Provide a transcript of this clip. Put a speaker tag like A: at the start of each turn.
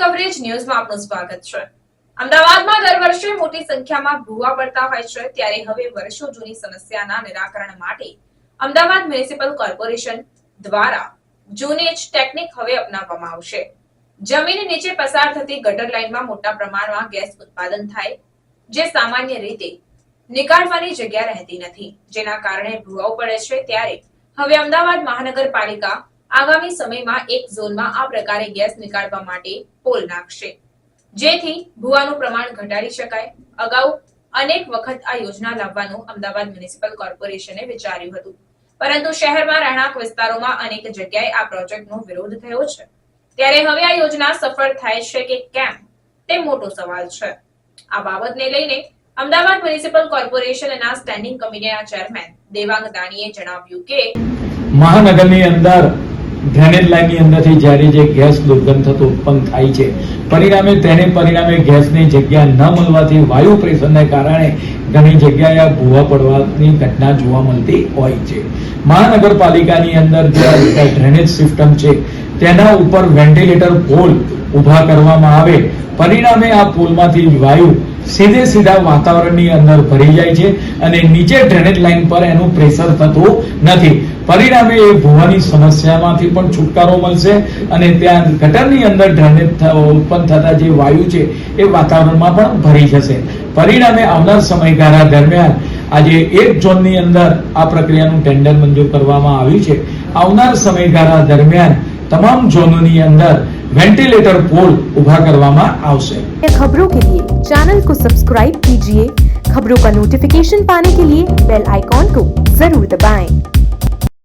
A: Coverage ન્યૂઝમાં આપનું સ્વાગત છે। અમદાવાદમાં દર વર્ષે મોટી સંખ્યામાં ભૂવા પડતા હોય છે, ત્યારે હવે વર્ષો જૂની સમસ્યાના નિરાકરણ માટે અમદાવાદ મ્યુનિસિપલ કોર્પોરેશન દ્વારા જૂની જ ટેકનિક હવે અપનાવવામાં આવશે। જમીન નીચે પસાર થતી ગટર લાઇનમાં મોટા પ્રમાણમાં ગેસ ઉત્પાદન થાય, જે સામાન્ય રીતે નીકાળવાની જગ્યા રહેતી નથી, જેના કારણે ભૂવાઓ પડે છે। ત્યારે હવે અમદાવાદ મહાનગરપાલિકા આગામી સમયમાં એક ઝોનમાં આ પ્રકારે ગેસ નીકાળવા માટે પોલ નાખશે, જેથી ભૂવાનું પ્રમાણ ઘટાડી શકાય। અગાઉ અનેક વખત આ યોજના લાવવાનું અમદાવાદ મ્યુનિસિપલ કોર્પોરેશને વિચાર્યું હતું, પરંતુ શહેરમાં રહેણાંક વિસ્તારોમાં અનેક જગ્યાએ આ પ્રોજેક્ટનો વિરોધ થયો છે। ત્યારે હવે આ યોજના સફળ થાય છે કે કેમ તે મોટો સવાલ છે। આ બાબતને લઈને અમદાવાદ મ્યુનિસિપલ કોર્પોરેશનના સ્ટેન્ડિંગ કમિટીના ચેરમેન દેવાંગ દાણીએ જણાવ્યું કે
B: મહાનગરની અંદર ડ્રેનેજ લાઇનની અંદરથી જ્યારે જે ગેસ દુર્ગંધ થતો ઉત્પન્ન થાય છે, પરિણામે ગેસની જગ્યા ન મળવાથી વાયુ પ્રેશરને કારણે ઘણી જગ્યાએ ભૂવા પડવાની ઘટના જોવા મળતી હોય છે। મહાનગરપાલિકાની અંદર જે ડ્રેનેજ સિસ્ટમ છે તેના ઉપર વેન્ટિલેટર પોલ ઉભા કરવામાં આવે, પરિણામે આ પોલમાંથી વાયુ સીધા વાતાવરણની અંદર ભરી જાય છે અને નીચે ડ્રેનેજ લાઇન પર એનું પ્રેશર થતું નથી। પરિણામે એ ભૂવાની સમસ્યામાંથી પણ છુટકારો મળશે અને ત્યાં ગટરની અંદર ડ્રેનેજ ઉત્પન્ન થતા જે વાયુ છે એ વાતાવરણમાં પણ ભરી જશે। પરિણામે આવનાર સમયગાળા દરમિયાન આજે એક ઝોનની અંદર આ પ્રક્રિયાનું ટેન્ડર મંજૂર કરવામાં આવ્યું છે। આવનાર સમયગાળા દરમિયાન तमाम जोनों ની અંદર वेंटिलेटर पोल उभा करवामा आवशे।
C: खबरों के लिए चैनल को सब्सक्राइब कीजिए। खबरों का नोटिफिकेशन पाने के लिए बेल आइकॉन को जरूर दबाएं।